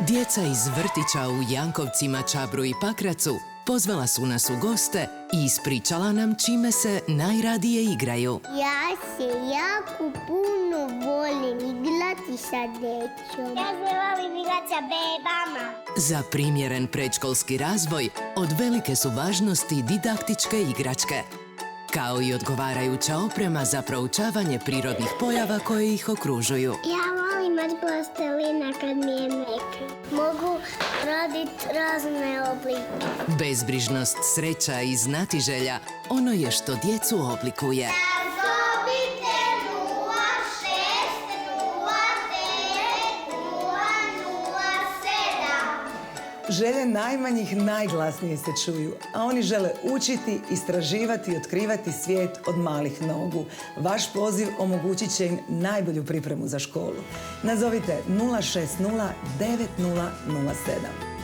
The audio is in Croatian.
Djeca iz vrtića u Jankovcima, Čabru i Pakracu pozvala su nas u goste i ispričala nam čime se najradije igraju. Ja se jako puno volim igrati sa djecom. Ja se volim igrati sa bebama. Za primjeren predškolski razvoj od velike su važnosti didaktičke igračke, kao i odgovarajuća oprema za proučavanje prirodnih pojava koje ih okružuju. Ja volim imati plastelina kad mi je meka. Mogu raditi razne oblike. Bezbrižnost, sreća i znatiželja ono je što djecu oblikuje. Želje najmanjih najglasnije se čuju, a oni žele učiti, istraživati i otkrivati svijet od malih nogu. Vaš poziv omogućit će im najbolju pripremu za školu. Nazovite 060 9007.